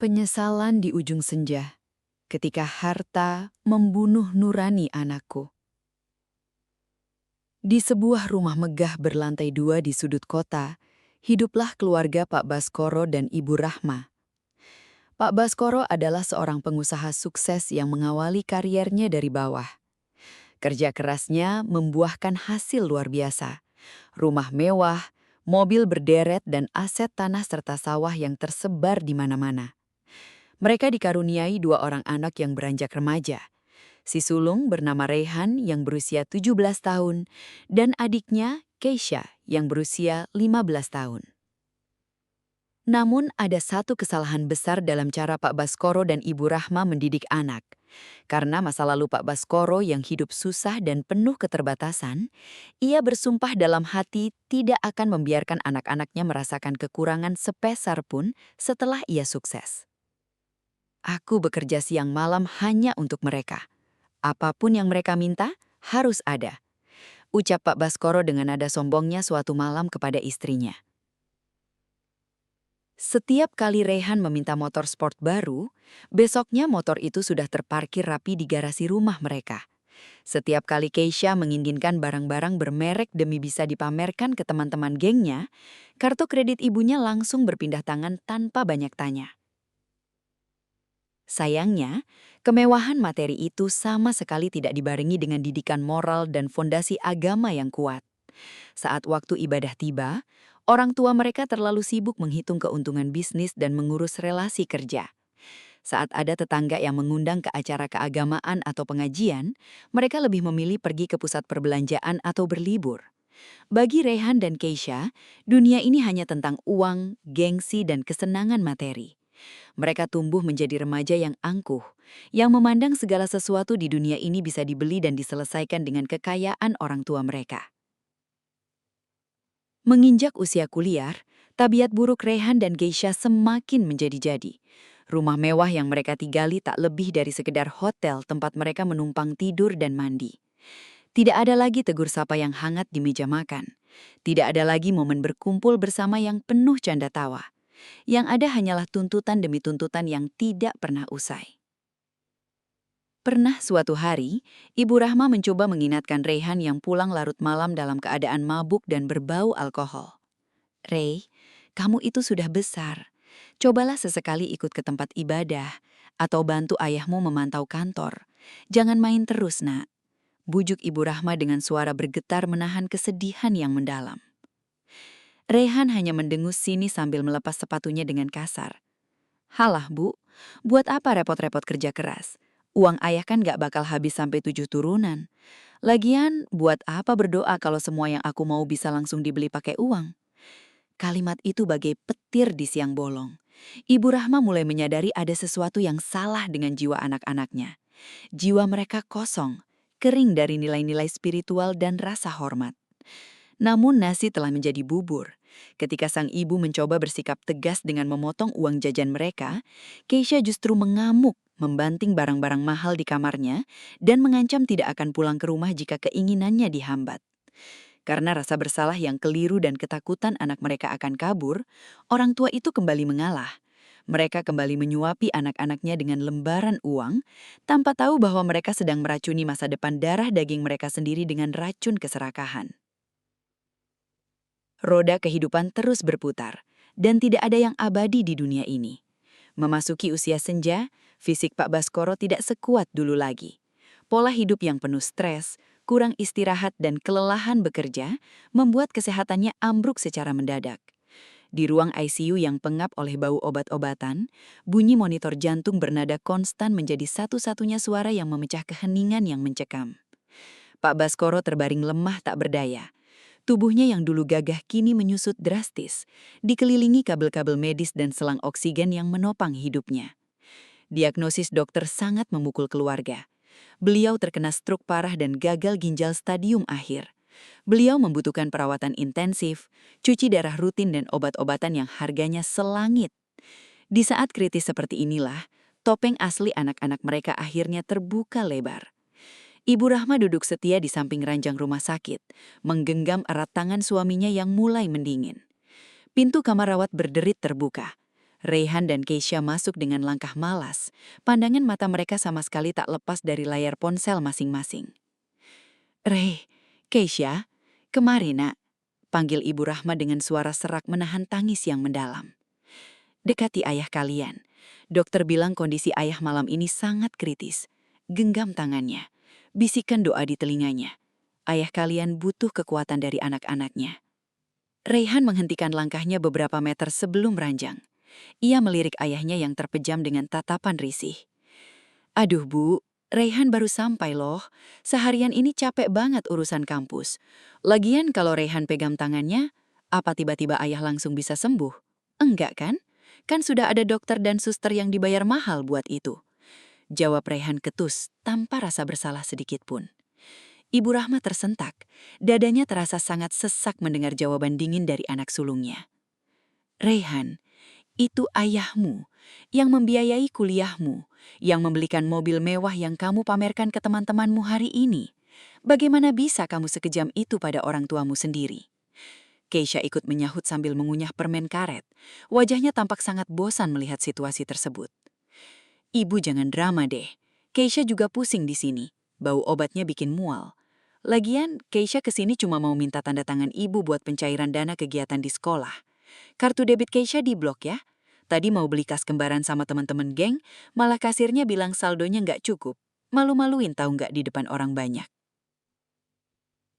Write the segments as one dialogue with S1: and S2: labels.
S1: Penyesalan di ujung senja, ketika harta membunuh nurani anakku. Di sebuah rumah megah berlantai 2 di sudut kota, hiduplah keluarga Pak Baskoro dan Ibu Rahma. Pak Baskoro adalah seorang pengusaha sukses yang mengawali kariernya dari bawah. Kerja kerasnya membuahkan hasil luar biasa. Rumah mewah, mobil berderet dan aset tanah serta sawah yang tersebar di mana-mana. Mereka dikaruniai 2 orang anak yang beranjak remaja. Si sulung bernama Rehan yang berusia 17 tahun dan adiknya Keisha yang berusia 15 tahun. Namun ada satu kesalahan besar dalam cara Pak Baskoro dan Ibu Rahma mendidik anak. Karena masa lalu Pak Baskoro yang hidup susah dan penuh keterbatasan, ia bersumpah dalam hati tidak akan membiarkan anak-anaknya merasakan kekurangan sepeser pun setelah ia sukses. Aku bekerja siang malam hanya untuk mereka. Apapun yang mereka minta, harus ada. Ucap Pak Baskoro dengan nada sombongnya suatu malam kepada istrinya. Setiap kali Rehan meminta motor sport baru, besoknya motor itu sudah terparkir rapi di garasi rumah mereka. Setiap kali Keisha menginginkan barang-barang bermerek demi bisa dipamerkan ke teman-teman gengnya, kartu kredit ibunya langsung berpindah tangan tanpa banyak tanya. Sayangnya, kemewahan materi itu sama sekali tidak dibarengi dengan didikan moral dan fondasi agama yang kuat. Saat waktu ibadah tiba, orang tua mereka terlalu sibuk menghitung keuntungan bisnis dan mengurus relasi kerja. Saat ada tetangga yang mengundang ke acara keagamaan atau pengajian, mereka lebih memilih pergi ke pusat perbelanjaan atau berlibur. Bagi Rehan dan Keisha, dunia ini hanya tentang uang, gengsi, dan kesenangan materi. Mereka tumbuh menjadi remaja yang angkuh, yang memandang segala sesuatu di dunia ini bisa dibeli dan diselesaikan dengan kekayaan orang tua mereka. Menginjak usia kuliah, tabiat buruk Rehan dan Keisha semakin menjadi-jadi. Rumah mewah yang mereka tinggali tak lebih dari sekedar hotel tempat mereka menumpang tidur dan mandi. Tidak ada lagi tegur sapa yang hangat di meja makan. Tidak ada lagi momen berkumpul bersama yang penuh canda tawa. Yang ada hanyalah tuntutan demi tuntutan yang tidak pernah usai. Pernah suatu hari, Ibu Rahma mencoba mengingatkan Rehan yang pulang larut malam dalam keadaan mabuk dan berbau alkohol. "Rey, kamu itu sudah besar. Cobalah sesekali ikut ke tempat ibadah, atau bantu ayahmu memantau kantor. Jangan main terus, nak." Bujuk Ibu Rahma dengan suara bergetar menahan kesedihan yang mendalam. Rehan hanya mendengus sinis sambil melepas sepatunya dengan kasar. "Halah, Bu, buat apa repot-repot kerja keras? Uang ayah kan gak bakal habis sampai 7 turunan. Lagian, buat apa berdoa kalau semua yang aku mau bisa langsung dibeli pakai uang?" Kalimat itu bagai petir di siang bolong. Ibu Rahma mulai menyadari ada sesuatu yang salah dengan jiwa anak-anaknya. Jiwa mereka kosong, kering dari nilai-nilai spiritual dan rasa hormat. Namun nasi telah menjadi bubur. Ketika sang ibu mencoba bersikap tegas dengan memotong uang jajan mereka, Keisha justru mengamuk, membanting barang-barang mahal di kamarnya, dan mengancam tidak akan pulang ke rumah jika keinginannya dihambat. Karena rasa bersalah yang keliru dan ketakutan anak mereka akan kabur, orang tua itu kembali mengalah. Mereka kembali menyuapi anak-anaknya dengan lembaran uang, tanpa tahu bahwa mereka sedang meracuni masa depan darah daging mereka sendiri dengan racun keserakahan. Roda kehidupan terus berputar, dan tidak ada yang abadi di dunia ini. Memasuki usia senja, fisik Pak Baskoro tidak sekuat dulu lagi. Pola hidup yang penuh stres, kurang istirahat dan kelelahan bekerja membuat kesehatannya ambruk secara mendadak. Di ruang ICU yang pengap oleh bau obat-obatan, bunyi monitor jantung bernada konstan menjadi satu-satunya suara yang memecah keheningan yang mencekam. Pak Baskoro terbaring lemah tak berdaya. Tubuhnya yang dulu gagah kini menyusut drastis, dikelilingi kabel-kabel medis dan selang oksigen yang menopang hidupnya. Diagnosis dokter sangat memukul keluarga. Beliau terkena stroke parah dan gagal ginjal stadium akhir. Beliau membutuhkan perawatan intensif, cuci darah rutin dan obat-obatan yang harganya selangit. Di saat kritis seperti inilah, topeng asli anak-anak mereka akhirnya terbuka lebar. Ibu Rahma duduk setia di samping ranjang rumah sakit, menggenggam erat tangan suaminya yang mulai mendingin. Pintu kamar rawat berderit terbuka. Reyhan dan Keisha masuk dengan langkah malas. Pandangan mata mereka sama sekali tak lepas dari layar ponsel masing-masing. "Rey, Keisha, kemari nak," panggil Ibu Rahma dengan suara serak menahan tangis yang mendalam. "Dekati ayah kalian. Dokter bilang kondisi ayah malam ini sangat kritis. Genggam tangannya. Bisikan doa di telinganya. Ayah kalian butuh kekuatan dari anak-anaknya." Reyhan menghentikan langkahnya beberapa meter sebelum ranjang. Ia melirik ayahnya yang terpejam dengan tatapan risih. "Aduh Bu, Reyhan baru sampai loh. Seharian ini capek banget urusan kampus. Lagian kalau Reyhan pegang tangannya, apa tiba-tiba ayah langsung bisa sembuh? Enggak kan? Kan sudah ada dokter dan suster yang dibayar mahal buat itu." Jawab Reyhan ketus, tanpa rasa bersalah sedikit pun. Ibu Rahma tersentak. Dadanya terasa sangat sesak mendengar jawaban dingin dari anak sulungnya. "Reyhan, itu ayahmu yang membiayai kuliahmu, yang membelikan mobil mewah yang kamu pamerkan ke teman-temanmu hari ini. Bagaimana bisa kamu sekejam itu pada orang tuamu sendiri?" Keisha ikut menyahut sambil mengunyah permen karet. Wajahnya tampak sangat bosan melihat situasi tersebut. "Ibu jangan drama deh. Keisha juga pusing di sini. Bau obatnya bikin mual. Lagian, Keisha kesini cuma mau minta tanda tangan ibu buat pencairan dana kegiatan di sekolah. Kartu debit Keisha diblok ya. Tadi mau beli kas kembaran sama teman-teman geng, malah kasirnya bilang saldonya nggak cukup. Malu-maluin tahu nggak di depan orang banyak."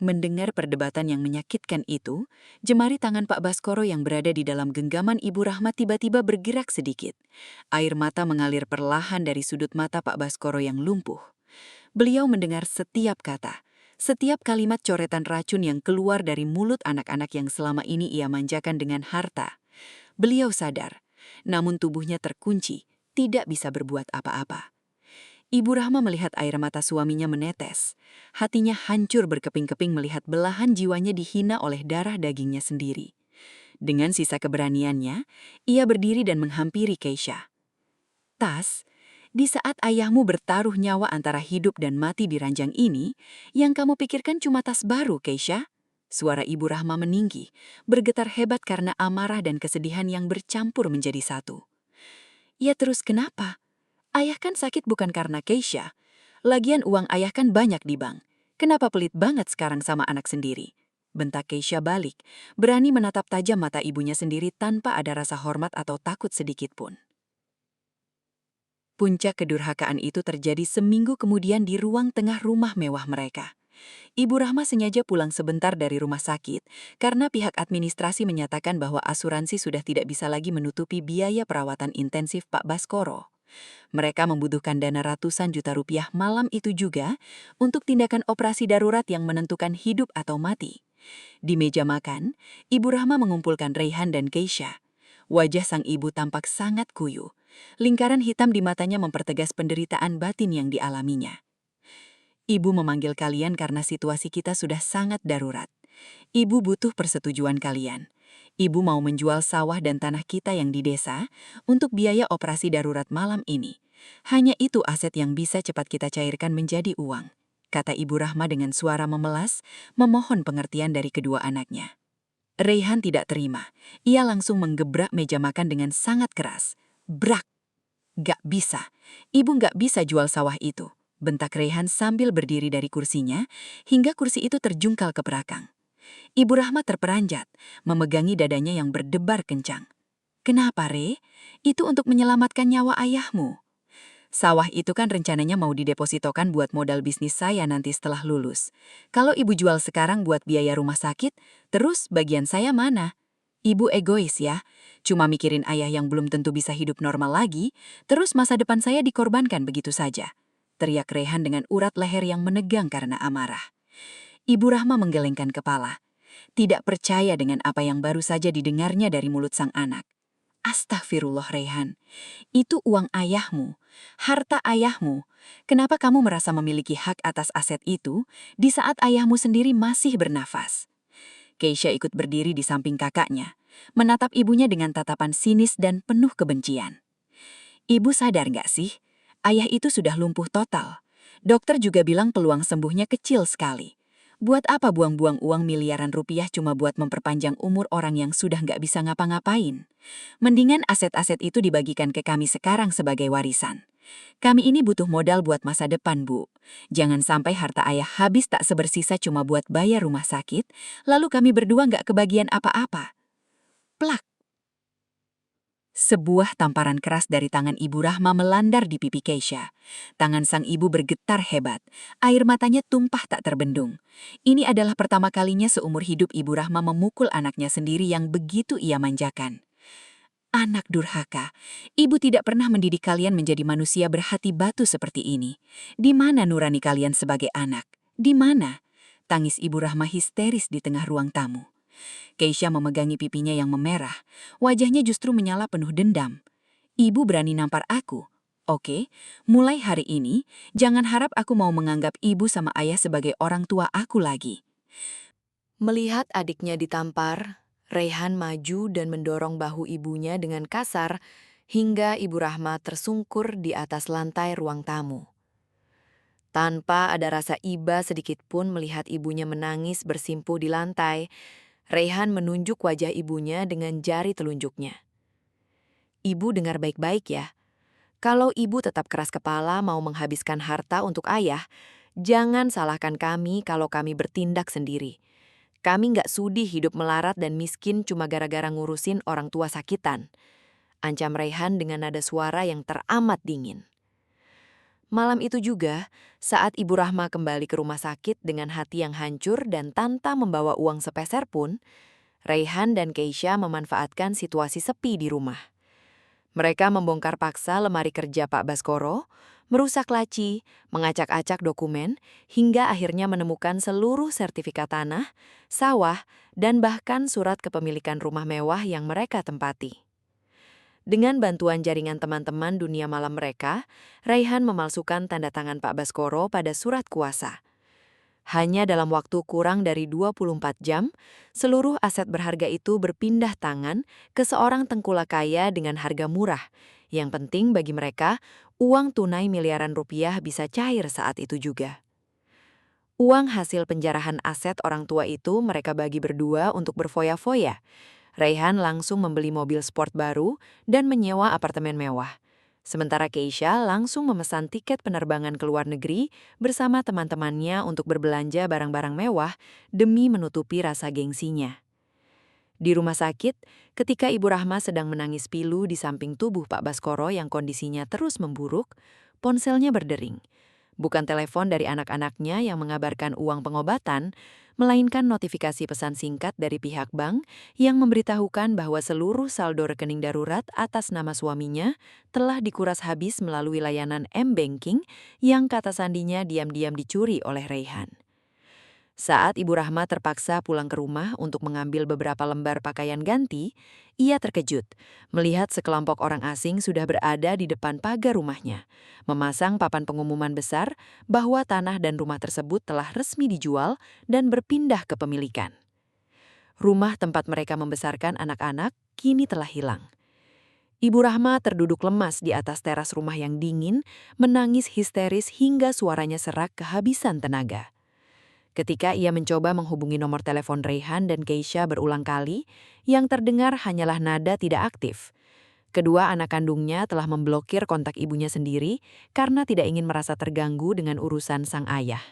S1: Mendengar perdebatan yang menyakitkan itu, jemari tangan Pak Baskoro yang berada di dalam genggaman Ibu Rahma tiba-tiba bergerak sedikit. Air mata mengalir perlahan dari sudut mata Pak Baskoro yang lumpuh. Beliau mendengar setiap kata, setiap kalimat coretan racun yang keluar dari mulut anak-anak yang selama ini ia manjakan dengan harta. Beliau sadar, namun tubuhnya terkunci, tidak bisa berbuat apa-apa. Ibu Rahma melihat air mata suaminya menetes. Hatinya hancur berkeping-keping melihat belahan jiwanya dihina oleh darah dagingnya sendiri. Dengan sisa keberaniannya, ia berdiri dan menghampiri Keisha. "Tas, di saat ayahmu bertaruh nyawa antara hidup dan mati di ranjang ini, yang kamu pikirkan cuma tas baru, Keisha?" Suara Ibu Rahma meninggi, bergetar hebat karena amarah dan kesedihan yang bercampur menjadi satu. "Ya terus kenapa? Ayah kan sakit bukan karena Keisha. Lagian uang ayah kan banyak di bank. Kenapa pelit banget sekarang sama anak sendiri?" Bentak Keisha balik, berani menatap tajam mata ibunya sendiri tanpa ada rasa hormat atau takut sedikit pun. Puncak kedurhakaan itu terjadi seminggu kemudian di ruang tengah rumah mewah mereka. Ibu Rahma sengaja pulang sebentar dari rumah sakit karena pihak administrasi menyatakan bahwa asuransi sudah tidak bisa lagi menutupi biaya perawatan intensif Pak Baskoro. Mereka membutuhkan dana ratusan juta rupiah malam itu juga untuk tindakan operasi darurat yang menentukan hidup atau mati. Di meja makan, Ibu Rahma mengumpulkan Reyhan dan Keisha. Wajah sang ibu tampak sangat kuyu. Lingkaran hitam di matanya mempertegas penderitaan batin yang dialaminya. "Ibu memanggil kalian karena situasi kita sudah sangat darurat. Ibu butuh persetujuan kalian. Ibu mau menjual sawah dan tanah kita yang di desa untuk biaya operasi darurat malam ini. Hanya itu aset yang bisa cepat kita cairkan menjadi uang," kata Ibu Rahma dengan suara memelas, memohon pengertian dari kedua anaknya. Reyhan tidak terima. Ia langsung menggebrak meja makan dengan sangat keras. "Brak! Gak bisa. Ibu gak bisa jual sawah itu," bentak Reyhan sambil berdiri dari kursinya, hingga kursi itu terjungkal ke belakang. Ibu Rahma terperanjat, memegangi dadanya yang berdebar kencang. "Kenapa, Re? Itu untuk menyelamatkan nyawa ayahmu. Sawah itu kan rencananya mau didepositokan buat modal bisnis saya nanti setelah lulus. Kalau ibu jual sekarang buat biaya rumah sakit, terus bagian saya mana? Ibu egois ya, cuma mikirin ayah yang belum tentu bisa hidup normal lagi, terus masa depan saya dikorbankan begitu saja," teriak Reyhan dengan urat leher yang menegang karena amarah. Ibu Rahma menggelengkan kepala, tidak percaya dengan apa yang baru saja didengarnya dari mulut sang anak. "Astagfirullah Reyhan, itu uang ayahmu, harta ayahmu. Kenapa kamu merasa memiliki hak atas aset itu di saat ayahmu sendiri masih bernafas?" Keisha ikut berdiri di samping kakaknya, menatap ibunya dengan tatapan sinis dan penuh kebencian. "Ibu sadar nggak sih? Ayah itu sudah lumpuh total. Dokter juga bilang peluang sembuhnya kecil sekali. Buat apa buang-buang uang miliaran rupiah cuma buat memperpanjang umur orang yang sudah nggak bisa ngapa-ngapain? Mendingan aset-aset itu dibagikan ke kami sekarang sebagai warisan. Kami ini butuh modal buat masa depan, Bu. Jangan sampai harta ayah habis tak sebersisa cuma buat bayar rumah sakit, lalu kami berdua nggak kebagian apa-apa. Plak! Sebuah tamparan keras dari tangan Ibu Rahma melandar di pipi Keisha. Tangan sang ibu bergetar hebat. Air matanya tumpah tak terbendung. Ini adalah pertama kalinya seumur hidup Ibu Rahma memukul anaknya sendiri yang begitu ia manjakan. Anak durhaka, ibu tidak pernah mendidik kalian menjadi manusia berhati batu seperti ini. Di mana nurani kalian sebagai anak? Di mana? Tangis Ibu Rahma histeris di tengah ruang tamu. Keisha memegangi pipinya yang memerah. Wajahnya justru menyala penuh dendam. Ibu berani nampar aku. Oke, mulai hari ini, jangan harap aku mau menganggap ibu sama ayah sebagai orang tua aku lagi.
S2: Melihat adiknya ditampar, Raihan maju dan mendorong bahu ibunya dengan kasar hingga Ibu Rahma tersungkur di atas lantai ruang tamu. Tanpa ada rasa iba sedikitpun melihat ibunya menangis bersimpuh di lantai, Raihan menunjuk wajah ibunya dengan jari telunjuknya. Ibu dengar baik-baik ya, kalau ibu tetap keras kepala mau menghabiskan harta untuk ayah, jangan salahkan kami kalau kami bertindak sendiri. Kami nggak sudi hidup melarat dan miskin cuma gara-gara ngurusin orang tua sakitan. Ancam Raihan dengan nada suara yang teramat dingin. Malam itu juga, saat Ibu Rahma kembali ke rumah sakit dengan hati yang hancur dan tanpa membawa uang sepeser pun, Raihan dan Keisha memanfaatkan situasi sepi di rumah. Mereka membongkar paksa lemari kerja Pak Baskoro, merusak laci, mengacak-acak dokumen, hingga akhirnya menemukan seluruh sertifikat tanah, sawah, dan bahkan surat kepemilikan rumah mewah yang mereka tempati. Dengan bantuan jaringan teman-teman dunia malam mereka, Raihan memalsukan tanda tangan Pak Baskoro pada surat kuasa. Hanya dalam waktu kurang dari 24 jam, seluruh aset berharga itu berpindah tangan ke seorang tengkulak kaya dengan harga murah. Yang penting bagi mereka, uang tunai miliaran rupiah bisa cair saat itu juga. Uang hasil penjarahan aset orang tua itu mereka bagi berdua untuk berfoya-foya. Raihan langsung membeli mobil sport baru dan menyewa apartemen mewah. Sementara Keisha langsung memesan tiket penerbangan ke luar negeri bersama teman-temannya untuk berbelanja barang-barang mewah demi menutupi rasa gengsinya. Di rumah sakit, ketika Ibu Rahma sedang menangis pilu di samping tubuh Pak Baskoro yang kondisinya terus memburuk, ponselnya berdering. Bukan telepon dari anak-anaknya yang mengabarkan uang pengobatan, melainkan notifikasi pesan singkat dari pihak bank yang memberitahukan bahwa seluruh saldo rekening darurat atas nama suaminya telah dikuras habis melalui layanan M-Banking yang kata sandinya diam-diam dicuri oleh Raihan. Saat Ibu Rahma terpaksa pulang ke rumah untuk mengambil beberapa lembar pakaian ganti, ia terkejut melihat sekelompok orang asing sudah berada di depan pagar rumahnya, memasang papan pengumuman besar bahwa tanah dan rumah tersebut telah resmi dijual dan berpindah ke pemilikan. Rumah tempat mereka membesarkan anak-anak kini telah hilang. Ibu Rahma terduduk lemas di atas teras rumah yang dingin, menangis histeris hingga suaranya serak kehabisan tenaga. Ketika ia mencoba menghubungi nomor telepon Raihan dan Keisha berulang kali, yang terdengar hanyalah nada tidak aktif. Kedua anak kandungnya telah memblokir kontak ibunya sendiri karena tidak ingin merasa terganggu dengan urusan sang ayah.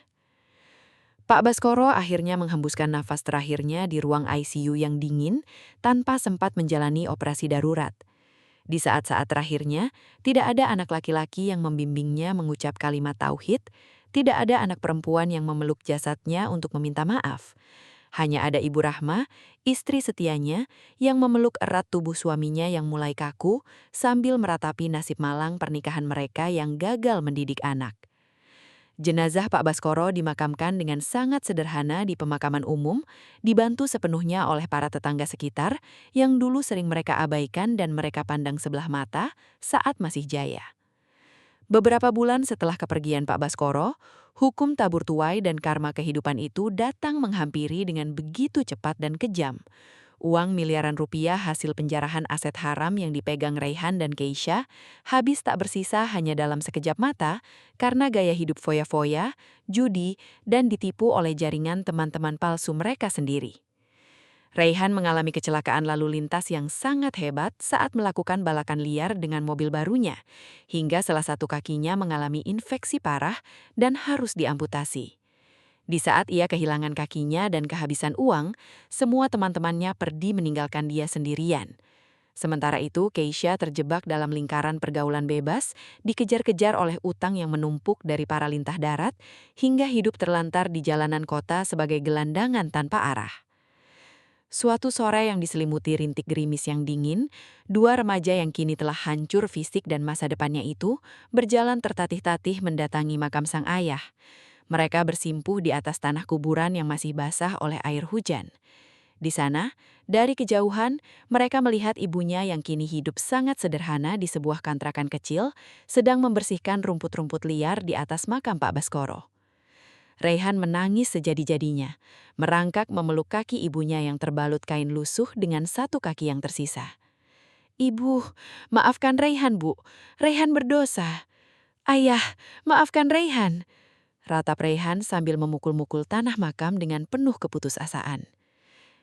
S2: Pak Baskoro akhirnya menghembuskan nafas terakhirnya di ruang ICU yang dingin tanpa sempat menjalani operasi darurat. Di saat-saat terakhirnya, tidak ada anak laki-laki yang membimbingnya mengucap kalimat tauhid, tidak ada anak perempuan yang memeluk jasadnya untuk meminta maaf. Hanya ada Ibu Rahma, istri setianya, yang memeluk erat tubuh suaminya yang mulai kaku sambil meratapi nasib malang pernikahan mereka yang gagal mendidik anak. Jenazah Pak Baskoro dimakamkan dengan sangat sederhana di pemakaman umum, dibantu sepenuhnya oleh para tetangga sekitar yang dulu sering mereka abaikan dan mereka pandang sebelah mata saat masih jaya. Beberapa bulan setelah kepergian Pak Baskoro, hukum tabur tuai dan karma kehidupan itu datang menghampiri dengan begitu cepat dan kejam.
S1: Uang miliaran rupiah hasil penjarahan aset haram yang dipegang Raihan dan Keisha habis tak bersisa hanya dalam sekejap mata karena gaya hidup foya-foya, judi, dan ditipu oleh jaringan teman-teman palsu mereka sendiri. Raihan mengalami kecelakaan lalu lintas yang sangat hebat saat melakukan balakan liar dengan mobil barunya, hingga salah satu kakinya mengalami infeksi parah dan harus diamputasi. Di saat ia kehilangan kakinya dan kehabisan uang, semua teman-temannya pergi meninggalkan dia sendirian. Sementara itu, Keisha terjebak dalam lingkaran pergaulan bebas, dikejar-kejar oleh utang yang menumpuk dari para lintah darat, hingga hidup terlantar di jalanan kota sebagai gelandangan tanpa arah. Suatu sore yang diselimuti rintik gerimis yang dingin, dua remaja yang kini telah hancur fisik dan masa depannya itu berjalan tertatih-tatih mendatangi makam sang ayah. Mereka bersimpuh di atas tanah kuburan yang masih basah oleh air hujan. Di sana, dari kejauhan, mereka melihat ibunya yang kini hidup sangat sederhana di sebuah kontrakan kecil, sedang membersihkan rumput-rumput liar di atas makam Pak Baskoro. Raihan menangis sejadi-jadinya, merangkak memeluk kaki ibunya yang terbalut kain lusuh dengan satu kaki yang tersisa. "Ibu, maafkan Raihan, Bu. Raihan berdosa." "Ayah, maafkan Raihan." Ratap Raihan sambil memukul-mukul tanah makam dengan penuh keputusasaan.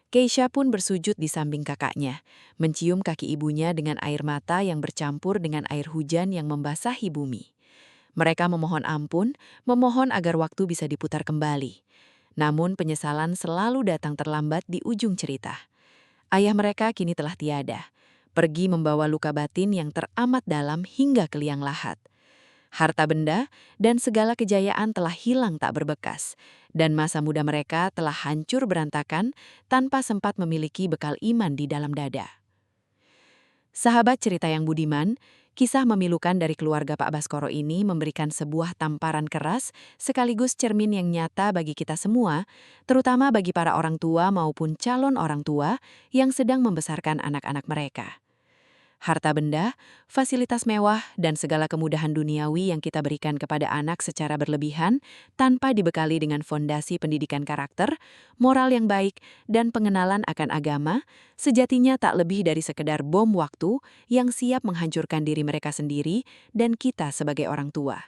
S1: Keisha pun bersujud di samping kakaknya, mencium kaki ibunya dengan air mata yang bercampur dengan air hujan yang membasahi bumi. Mereka memohon ampun, memohon agar waktu bisa diputar kembali. Namun penyesalan selalu datang terlambat di ujung cerita. Ayah mereka kini telah tiada, pergi membawa luka batin yang teramat dalam hingga ke liang lahat. Harta benda dan segala kejayaan telah hilang tak berbekas, dan masa muda mereka telah hancur berantakan tanpa sempat memiliki bekal iman di dalam dada. Sahabat cerita yang budiman, kisah memilukan dari keluarga Pak Baskoro ini memberikan sebuah tamparan keras sekaligus cermin yang nyata bagi kita semua, terutama bagi para orang tua maupun calon orang tua yang sedang membesarkan anak-anak mereka. Harta benda, fasilitas mewah, dan segala kemudahan duniawi yang kita berikan kepada anak secara berlebihan tanpa dibekali dengan fondasi pendidikan karakter, moral yang baik, dan pengenalan akan agama, sejatinya tak lebih dari sekedar bom waktu yang siap menghancurkan diri mereka sendiri dan kita sebagai orang tua.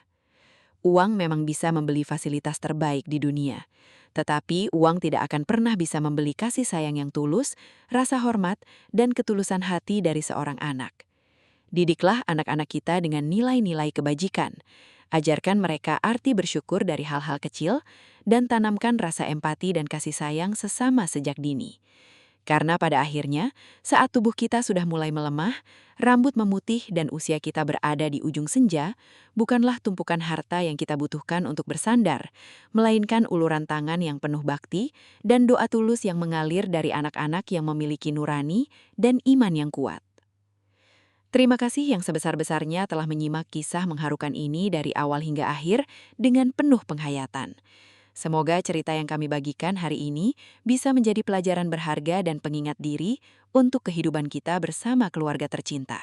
S1: Uang memang bisa membeli fasilitas terbaik di dunia. Tetapi uang tidak akan pernah bisa membeli kasih sayang yang tulus, rasa hormat, dan ketulusan hati dari seorang anak. Didiklah anak-anak kita dengan nilai-nilai kebajikan. Ajarkan mereka arti bersyukur dari hal-hal kecil, dan tanamkan rasa empati dan kasih sayang sesama sejak dini. Karena pada akhirnya, saat tubuh kita sudah mulai melemah, rambut memutih dan usia kita berada di ujung senja, bukanlah tumpukan harta yang kita butuhkan untuk bersandar, melainkan uluran tangan yang penuh bakti dan doa tulus yang mengalir dari anak-anak yang memiliki nurani dan iman yang kuat. Terima kasih yang sebesar-besarnya telah menyimak kisah mengharukan ini dari awal hingga akhir dengan penuh penghayatan. Semoga cerita yang kami bagikan hari ini bisa menjadi pelajaran berharga dan pengingat diri untuk kehidupan kita bersama keluarga tercinta.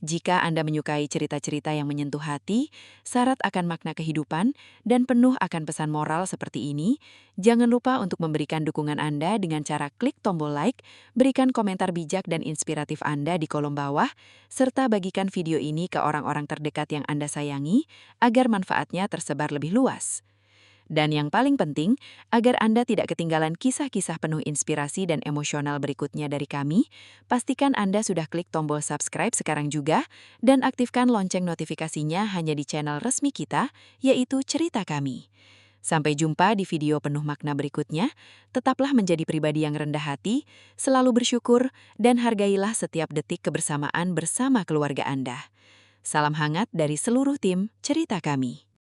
S1: Jika Anda menyukai cerita-cerita yang menyentuh hati, syarat akan makna kehidupan, dan penuh akan pesan moral seperti ini, jangan lupa untuk memberikan dukungan Anda dengan cara klik tombol like, berikan komentar bijak dan inspiratif Anda di kolom bawah, serta bagikan video ini ke orang-orang terdekat yang Anda sayangi agar manfaatnya tersebar lebih luas. Dan yang paling penting, agar Anda tidak ketinggalan kisah-kisah penuh inspirasi dan emosional berikutnya dari kami, pastikan Anda sudah klik tombol subscribe sekarang juga dan aktifkan lonceng notifikasinya hanya di channel resmi kita, yaitu Cerita Kami. Sampai jumpa di video penuh makna berikutnya, tetaplah menjadi pribadi yang rendah hati, selalu bersyukur, dan hargailah setiap detik kebersamaan bersama keluarga Anda. Salam hangat dari seluruh tim Cerita Kami.